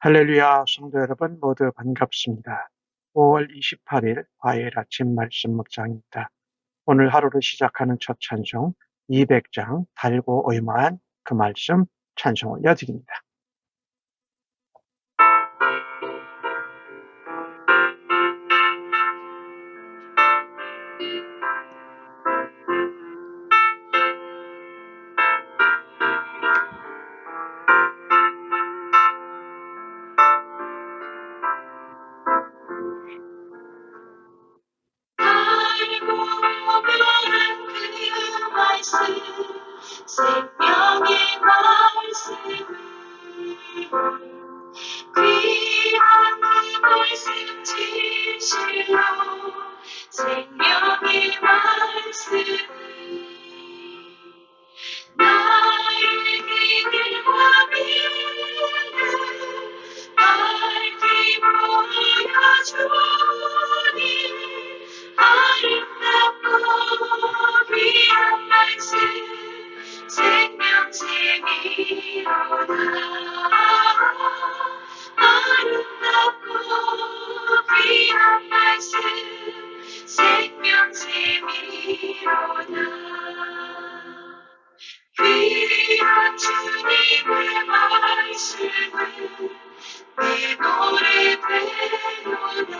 할렐루야, 성도 여러분 모두 반갑습니다. 5월 28일 화요일 아침 말씀 묵상입니다. 오늘 하루를 시작하는 첫 찬송 200장 달고 의무한 그 말씀 찬송 올려드립니다. 생명의 말씀 귀한 그 말씀 진실로 생명의 말씀 나의 길과 믿음 밝히 보여주니 아름답고 귀한 말씀 생명샘이로다 아름답고 귀한 말씀 생명샘이로다 귀한 주님의 말씀은 내 노래 되도다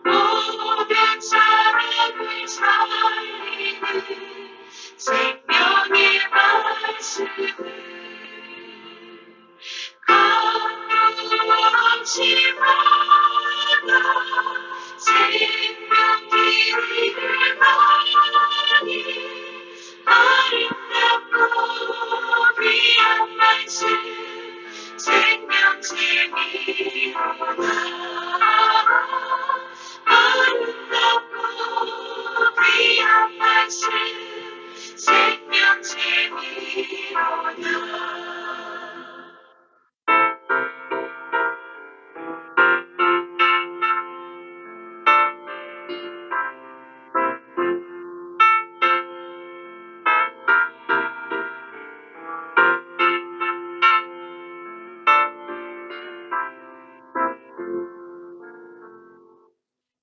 모든 사람을 살리는 생명의 말씀은 강도 없이 받아 생명 길을 가니 아름답고 귀한 말씀 생명샘이로다 아름답고 귀한 말씀 생명샘이로다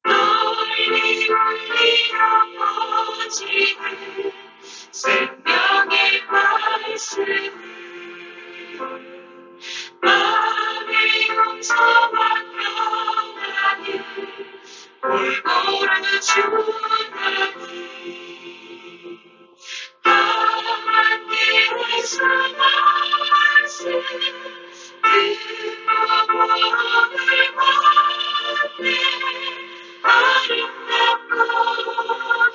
널리 울리며 퍼지는 생명의 말씀을 마음의 용서와 평안을 골고루 주나니 강한 길에서 말씀 듣고 복을 받네 아름답고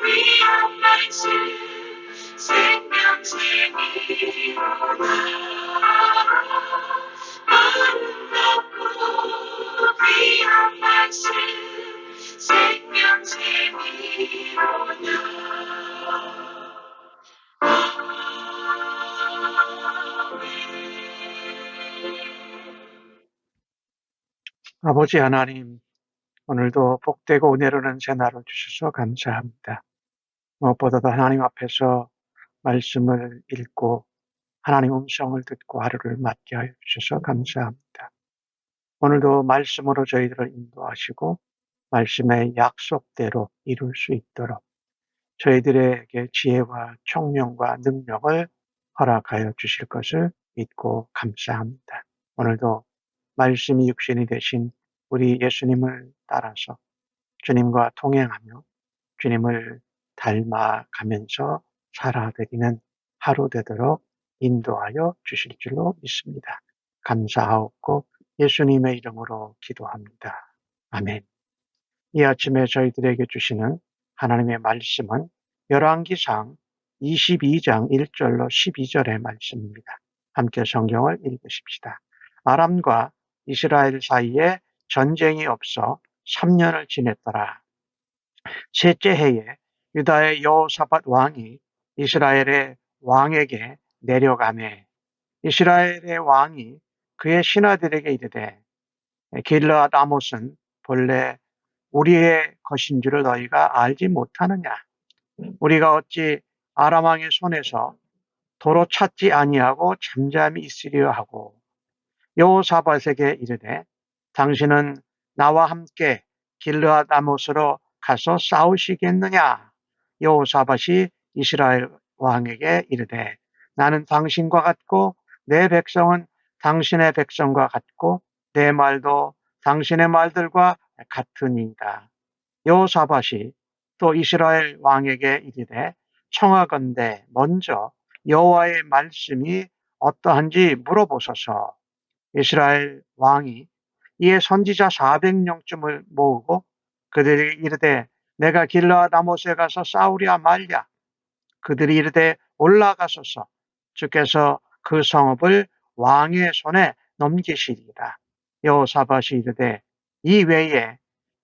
귀한 말씀 생명샘이로다 아름답고 귀한 말씀 생명샘이로다 아버지 하나님, 오늘도 복되고 은혜로운 새날을 주셔서 감사합니다. 무엇보다도 하나님 앞에서 말씀을 읽고 하나님 음성을 듣고 하루를 맞게 하여 주셔서 감사합니다. 오늘도 말씀으로 저희들을 인도하시고 말씀의 약속대로 이룰 수 있도록 저희들에게 지혜와 총명과 능력을 허락하여 주실 것을 믿고 감사합니다. 오늘도 말씀이 육신이 되신 우리 예수님을 따라서 주님과 동행하며 주님을 닮아가면서 살아드리는 하루 되도록 인도하여 주실 줄로 믿습니다. 감사하옵고 예수님의 이름으로 기도합니다. 아멘. 이 아침에 저희들에게 주시는 하나님의 말씀은 열왕기상 22장 1절로 12절의 말씀입니다. 함께 성경을 읽으십시다. 아람과 이스라엘 사이에 전쟁이 없어 3년을 지냈더라. 셋째 해에 유다의 여호사밧 왕이 이스라엘의 왕에게 내려가매 이스라엘의 왕이 그의 신하들에게 이르되 길르앗 아못은 본래 우리의 것인 줄을 너희가 알지 못하느냐? 우리가 어찌 아람 왕의 손에서 도로 찾지 아니하고 잠잠히 있으려 하고 여호사밧에게 이르되 당신은 나와 함께 길르앗 라못으로 가서 싸우시겠느냐? 여호사밧이 이스라엘 왕에게 이르되 나는 당신과 같고 내 백성은 당신의 백성과 같고 내 말도 당신의 말들과 같으니이다. 여호사밧이 또 이스라엘 왕에게 이르되 청하건대 먼저 여호와의 말씀이 어떠한지 물어보소서. 이스라엘 왕이 이에 선지자 400명쯤을 모으고 그들이 이르되 내가 길르앗 라못에 가서 싸우랴 말랴. 그들이 이르되 올라가소서. 주께서 그 성읍을 왕의 손에 넘기시리이다. 여호사밧이 이르되 이 외에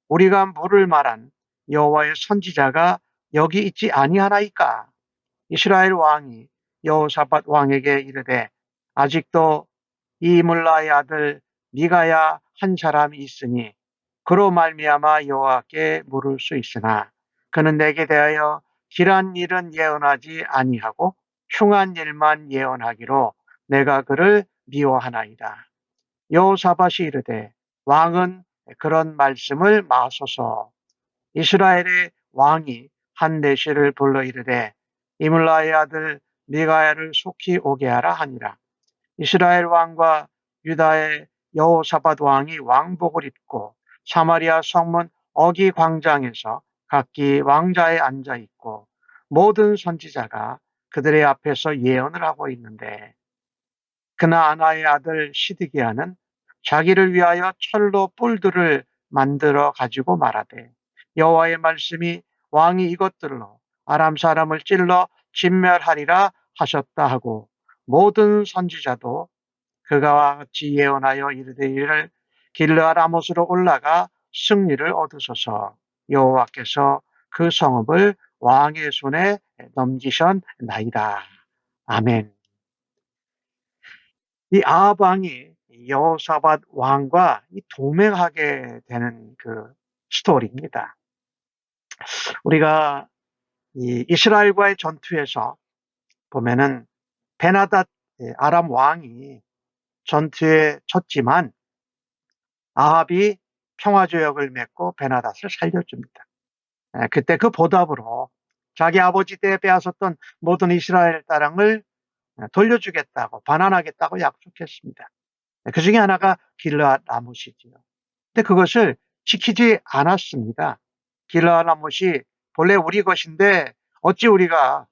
우리가 물을 말한 여호와의 선지자가 여기 있지 아니하나이까? 이스라엘 왕이 여호사밧 왕에게 이르되 아직도 이물라의 아들 미가야 한 사람이 있으니 그로 말미암아 여호와께 물을 수 있으나 그는 내게 대하여 길한 일은 예언하지 아니하고 흉한 일만 예언하기로 내가 그를 미워하나이다. 여호사밧이 이르되 왕은 그런 말씀을 마소서. 이스라엘의 왕이 한 내시를 불러 이르되 이물라의 아들 미가야를 속히 오게 하라 하니라. 이스라엘 왕과 유다의 여호사밧 왕이 왕복을 입고 사마리아 성문 어기 광장에서 각기 왕자에 앉아 있고 모든 선지자가 그들의 앞에서 예언을 하고 있는데 그나아나의 아들 시드기야는 자기를 위하여 철로 뿔들을 만들어 가지고 말하되 여호와의 말씀이 왕이 이것들로 아람 사람을 찔러 진멸하리라 하셨다 하고 모든 선지자도 그가 같이 예언하여 이르되 이를 길르앗 라못으로 올라가 승리를 얻으소서. 여호와께서 그 성읍을 왕의 손에 넘기셨나이다. 아멘. 이 아합 왕이 여호사밧 왕과 동맹하게 되는 그 스토리입니다. 우리가 이 이스라엘과의 전투에서 보면은 베나닷 아람 왕이 전투에 졌지만 아합이 평화조약을 맺고 베나닷을 살려줍니다. 그때 그 보답으로 자기 아버지 때 빼앗았던 모든 이스라엘 땅을 돌려주겠다고 반환하겠다고 약속했습니다. 그 중에 하나가 길르앗 라못이지요. 근데 그것을 지키지 않았습니다. 길르앗 라못이 본래 우리 것인데 어찌 우리가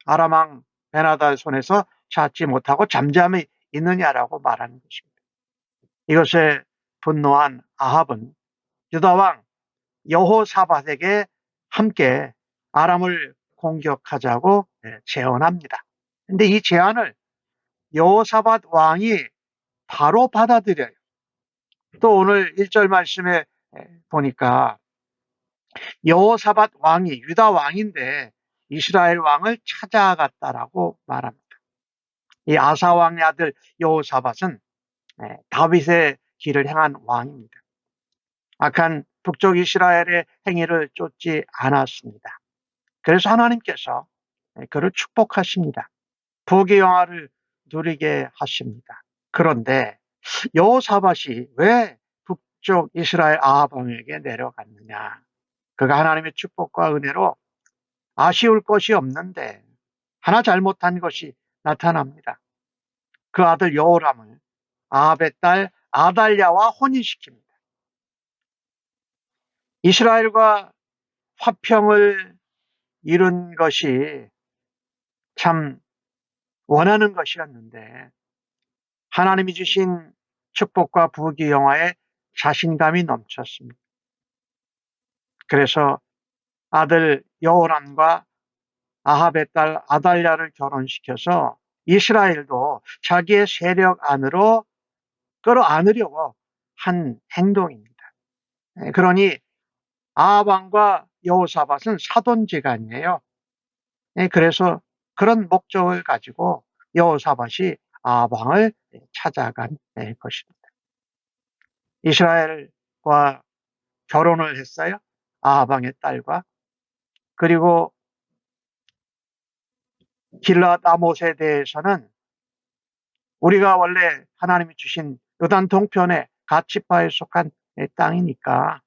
아람 왕 베나닷 손에서 찾지 못하고 잠잠히 있느냐라고 말하는 것입니다. 이것에 분노한 아합은 유다 왕 여호사밧에게 함께 아람을 공격하자고 제언합니다. 근데 이 제안을 여호사밧 왕이 바로 받아들여요. 또 오늘 1절 말씀에 보니까 여호사밧 왕이 유다 왕인데 이스라엘 왕을 찾아갔다라고 말합니다. 이 아사 왕의 아들 여호사밧은 다윗의 길을 향한 왕입니다. 악한 북쪽 이스라엘의 행위를 쫓지 않았습니다. 그래서 하나님께서 그를 축복하십니다. 부귀 영화를 누리게 하십니다. 그런데 여호사밧이 왜 북쪽 이스라엘 아합 왕에게 내려갔느냐? 그가 하나님의 축복과 은혜로 아쉬울 것이 없는데 하나 잘못한 것이 나타납니다. 그 아들 여호람을 아합의 딸 아달랴와 혼인시킵니다. 이스라엘과 화평을 이룬 것이 참 원하는 것이었는데 하나님이 주신 축복과 부귀 영화에 자신감이 넘쳤습니다. 그래서 아들 여호람과 아합의 딸 아달랴를 결혼시켜서 이스라엘도 자기의 세력 안으로 끌어안으려고 한 행동입니다. 그러니 아합 왕과 여호사밧은 사돈지간이에요. 그래서 그런 목적을 가지고 여호사밧이 아합 왕을 찾아간 것입니다. 이스라엘과 결혼을 했어요. 아합 왕의 딸과. 그리고 길르앗 라못에 대해서는 우리가 원래 하나님이 주신 요단 동편의 갓지파에 속한 땅이니까,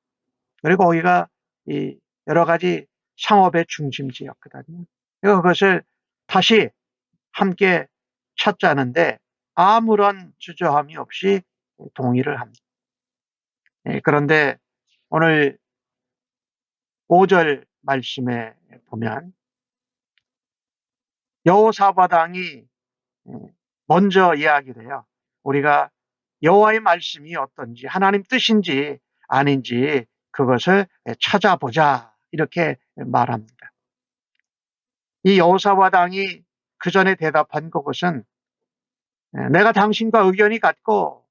그리고 거기가 이 여러 가지 상업의 중심지였거든요. 그것을 다시 함께 찾자는데 아무런 주저함이 없이 동의를 합니다. 그런데 오늘 5절 말씀에 보면 여호사밧 왕이 먼저 이야기를 해요. 우리가 여호와의 말씀이 어떤지, 하나님 뜻인지 아닌지 그것을 찾아보자, 이렇게 말합니다. 이 여호사밧 왕이 그 전에 대답한 그것은 내가 당신과 의견이 같고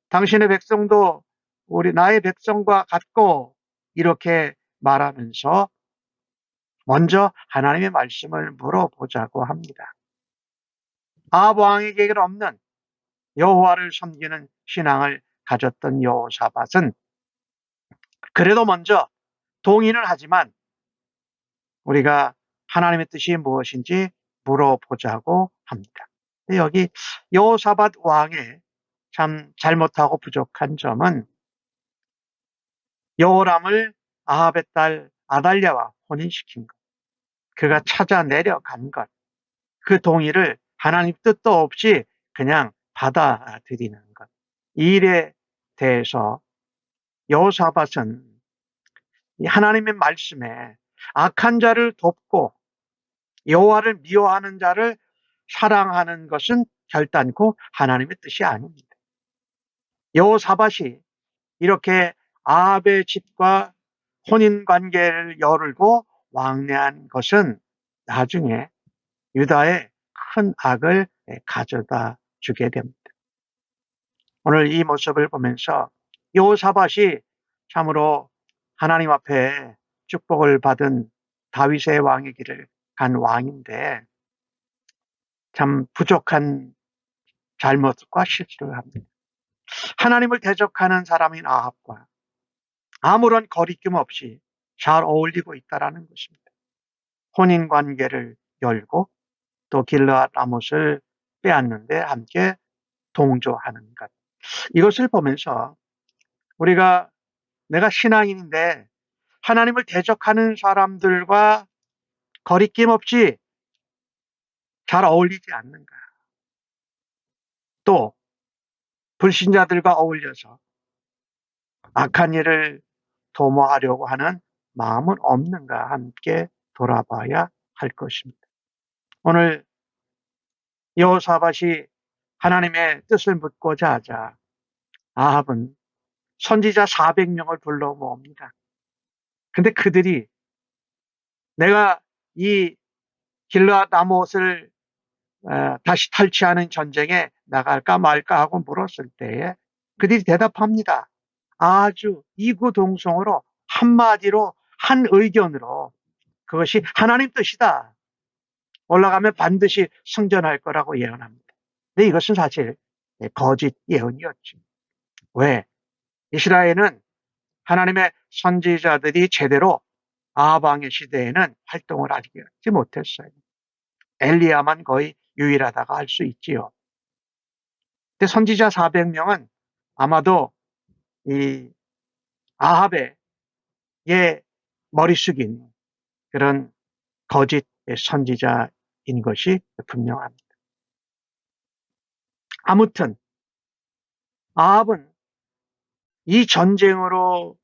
당신의 백성도 나의 백성과 같고, 이렇게 말하면서 먼저 하나님의 말씀을 물어보자고 합니다. 아합 왕에게는 없는 여호와를 섬기는 신앙을 가졌던 여호사밧은 그래도 먼저 동의는 하지만 우리가 하나님의 뜻이 무엇인지 물어보자고 합니다. 여기 여호사밧 왕의 참 잘못하고 부족한 점은 여호람을 아합의 딸 아달랴와 혼인시킨 것, 그가 찾아 내려간 것, 그 동의를 하나님 뜻도 없이 그냥 받아들이는 것, 이 일에 대해서 여호사밧은 하나님의 말씀에 악한 자를 돕고 여호와를 미워하는 자를 사랑하는 것은 결단코 하나님의 뜻이 아닙니다. 여호사밧이 이렇게 아합의 집과 혼인 관계를 열고 왕래한 것은 나중에 유다에 큰 악을 가져다 주게 됩니다. 오늘 이 모습을 보면서 여호사밧이 참으로 하나님 앞에 축복을 받은 다윗의 왕의 길을 간 왕인데 참 부족한 잘못과 실수를 합니다. 하나님을 대적하는 사람인 아합과 아무런 거리낌 없이 잘 어울리고 있다라는 것입니다. 혼인 관계를 열고 또 길르앗 라못을 빼앗는데 함께 동조하는 것. 이것을 보면서 우리가 내가 신앙인인데 하나님을 대적하는 사람들과 거리낌 없이 잘 어울리지 않는가? 또 불신자들과 어울려서 악한 일을 도모하려고 하는 마음은 없는가 함께 돌아봐야 할 것입니다. 오늘 여호사밧이 하나님의 뜻을 묻고자 하자 아합은 선지자 400명을 불러 모읍니다. 근데 그들이 내가 이 길르앗 라못을 다시 탈취하는 전쟁에 나갈까 말까 하고 물었을 때에 그들이 대답합니다. 아주 이구동성으로 한마디로 한 의견으로 그것이 하나님 뜻이다. 올라가면 반드시 승전할 거라고 예언합니다. 근데 이것은 사실 거짓 예언이었죠. 왜? 이스라엘은 하나님의 선지자들이 제대로 아합 왕의 시대에는 활동을 하지 못했어요. 엘리야만 거의 유일하다가 할 수 있지요. 근데 선지자 400명은 아마도 이 아합의 머리 숙인 그런 거짓 선지자인 것이 분명합니다. 아무튼 아합은 이 전쟁으로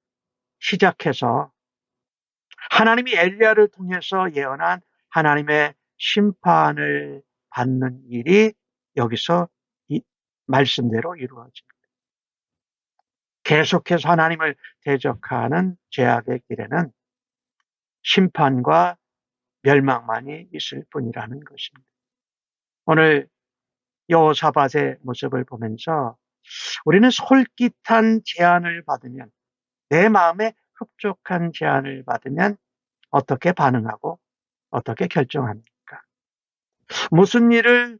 시작해서 하나님이 엘리야를 통해서 예언한 하나님의 심판을 받는 일이 여기서 이 말씀대로 이루어집니다. 계속해서 하나님을 대적하는 죄악의 길에는 심판과 멸망만이 있을 뿐이라는 것입니다. 오늘 여호사밧의 모습을 보면서 우리는 솔깃한 제안을 받으면, 내 마음에 흡족한 제안을 받으면 어떻게 반응하고 어떻게 결정합니까? 무슨 일을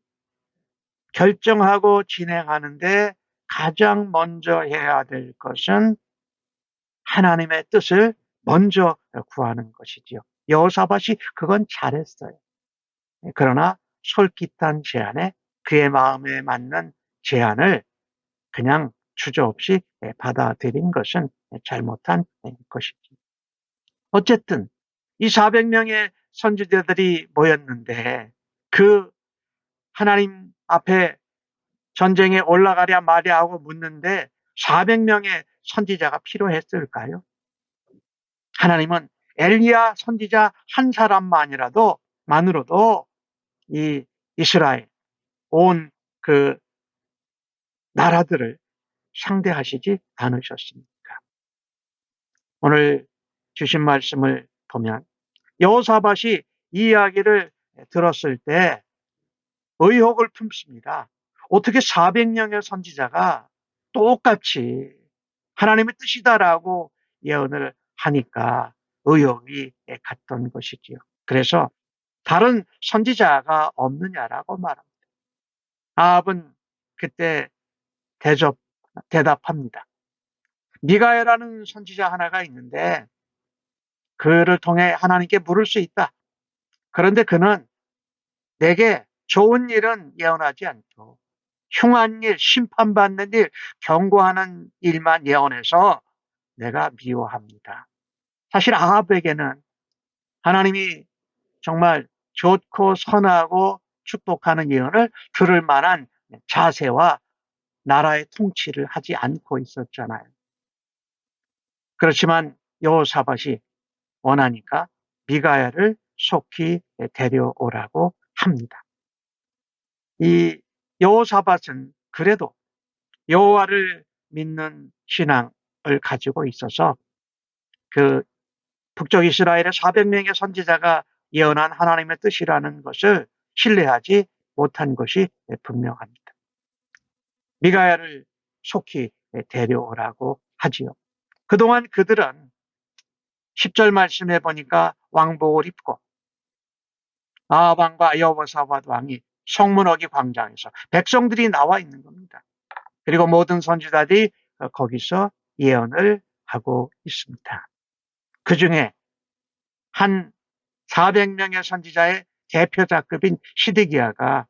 결정하고 진행하는데 가장 먼저 해야 될 것은 하나님의 뜻을 먼저 구하는 것이지요. 여호사밧이 그건 잘했어요. 그러나 솔깃한 제안에 그의 마음에 맞는 제안을 그냥 주저없이 받아들인 것은 잘못한 것이지. 어쨌든 이 400명의 선지자들이 모였는데 그 하나님 앞에 전쟁에 올라가랴 마랴 하고 묻는데 400명의 선지자가 필요했을까요? 하나님은 엘리야 선지자 한 사람만이라도 만으로도 이 이스라엘 온 그 나라들을 상대하시지 않으셨습니까? 오늘 주신 말씀을 보면 여호사밧이 이 이야기를 들었을 때 의혹을 품습니다. 어떻게 400명의 선지자가 똑같이 하나님의 뜻이다라고 예언을 하니까 의혹이 갔던 것이지요. 그래서 다른 선지자가 없느냐라고 말합니다. 아합은 그때 대답합니다. 미가야라는 선지자 하나가 있는데 그를 통해 하나님께 물을 수 있다. 그런데 그는 내게 좋은 일은 예언하지 않고 흉한 일, 심판받는 일, 경고하는 일만 예언해서 내가 미워합니다. 사실 아합에게는 하나님이 정말 좋고 선하고 축복하는 예언을 들을 만한 자세와 나라의 통치를 하지 않고 있었잖아요. 그렇지만 여호사밧이 원하니까 미가야를 속히 데려오라고 합니다. 이 여호사밧은 그래도 여호와를 믿는 신앙을 가지고 있어서 그 북쪽 이스라엘의 400명의 선지자가 예언한 하나님의 뜻이라는 것을 신뢰하지 못한 것이 분명합니다. 미가야를 속히 데려오라고 하지요. 그동안 그들은 10절 말씀해 보니까 왕복을 입고 아합 왕과 여호사밧 왕이 성문어기 광장에서 백성들이 나와 있는 겁니다. 그리고 모든 선지자들이 거기서 예언을 하고 있습니다. 그 중에 한 400명의 선지자의 대표자급인 시드기야가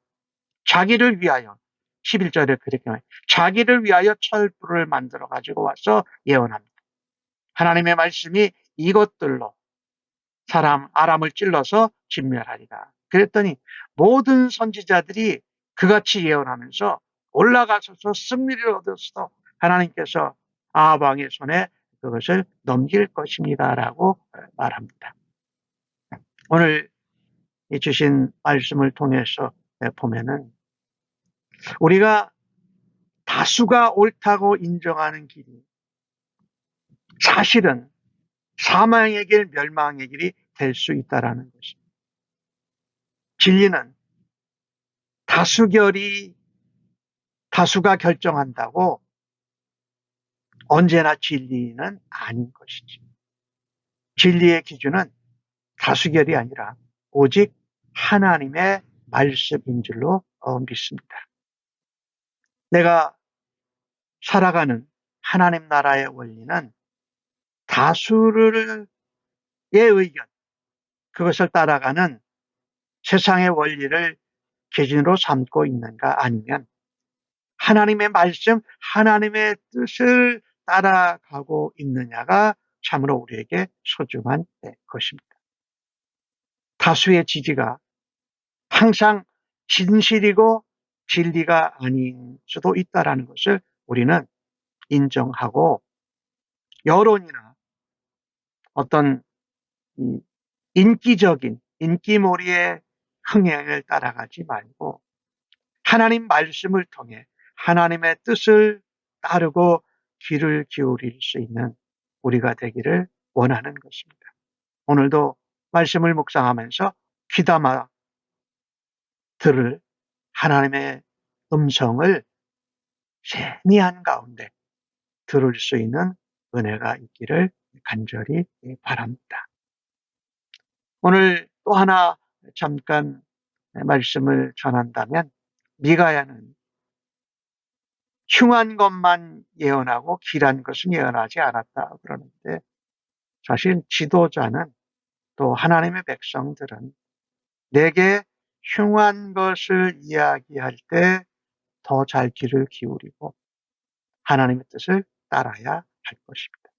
자기를 위하여 11절에 그렇게 말해요. 자기를 위하여 철불을 만들어 가지고 와서 예언합니다. 하나님의 말씀이 이것들로 아람을 찔러서 진멸하리라. 그랬더니 모든 선지자들이 그같이 예언하면서 올라가서서 승리를 얻어서 하나님께서 아합 왕의 손에 그것을 넘길 것입니다라고 말합니다. 오늘 주신 말씀을 통해서 보면은 우리가 다수가 옳다고 인정하는 길이 사실은 사망의 길, 멸망의 길이 될 수 있다라는 것입니다. 진리는 다수가 결정한다고 언제나 진리는 아닌 것이지. 진리의 기준은 다수결이 아니라 오직 하나님의 말씀인 줄로 믿습니다. 내가 살아가는 하나님 나라의 원리는 다수의 의견, 그것을 따라가는 세상의 원리를 기준으로 삼고 있는가 아니면 하나님의 말씀, 하나님의 뜻을 따라가고 있느냐가 참으로 우리에게 소중한 것입니다. 다수의 지지가 항상 진실이고 진리가 아닌 수도 있다는 것을 우리는 인정하고 여론이나 어떤 인기적인 인기몰이의 흥행을 따라가지 말고 하나님 말씀을 통해 하나님의 뜻을 따르고 귀를 기울일 수 있는 우리가 되기를 원하는 것입니다. 오늘도 말씀을 묵상하면서 귀담아 들을 하나님의 음성을 세미한 가운데 들을 수 있는 은혜가 있기를 간절히 바랍니다. 오늘 또 하나 잠깐 말씀을 전한다면 미가야는 흉한 것만 예언하고 길한 것은 예언하지 않았다 그러는데 사실 지도자는 또 하나님의 백성들은 내게 흉한 것을 이야기할 때 더 잘 귀를 기울이고 하나님의 뜻을 따라야 할 것입니다.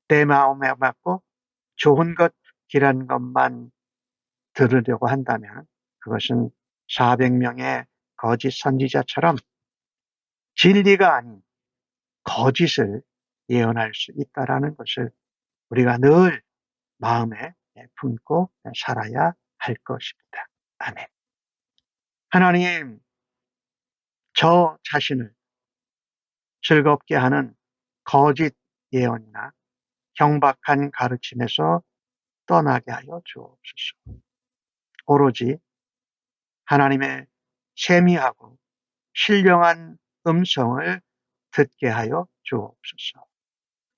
내 마음에 맞고 좋은 것, 길한 것만 들으려고 한다면 그것은 400명의 거짓 선지자처럼 진리가 아닌 거짓을 예언할 수 있다라는 것을 우리가 늘 마음에 품고 살아야 할 것입니다. 아멘. 하나님, 저 자신을 즐겁게 하는 거짓 예언이나 경박한 가르침에서 떠나게 하여 주옵소서. 오로지 하나님의 세미하고 신령한 음성을 듣게 하여 주옵소서.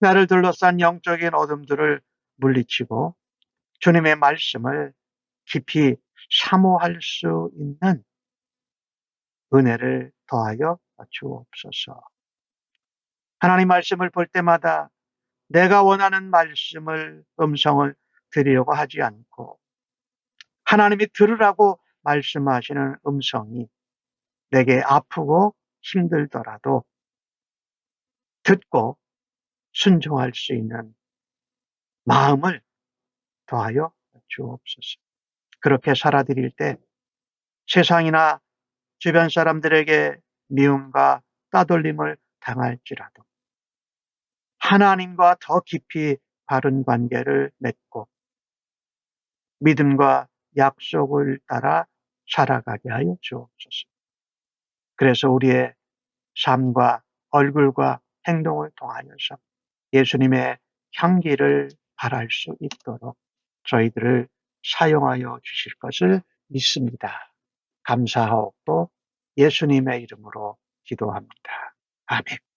나를 둘러싼 영적인 어둠들을 물리치고 주님의 말씀을 깊이 사모할 수 있는 은혜를 더하여 주옵소서. 하나님 말씀을 볼 때마다 내가 원하는 음성을 드리려고 하지 않고 하나님이 들으라고 말씀하시는 음성이 내게 아프고 힘들더라도 듣고 순종할 수 있는 마음을 더하여 주옵소서. 그렇게 살아드릴 때 세상이나 주변 사람들에게 미움과 따돌림을 당할지라도 하나님과 더 깊이 바른 관계를 맺고 믿음과 약속을 따라 살아가게 하여 주옵소서. 그래서 우리의 삶과 얼굴과 행동을 통하여서 예수님의 향기를 발할 수 있도록 저희들을 사용하여 주실 것을 믿습니다. 감사하옵고 예수님의 이름으로 기도합니다. 아멘.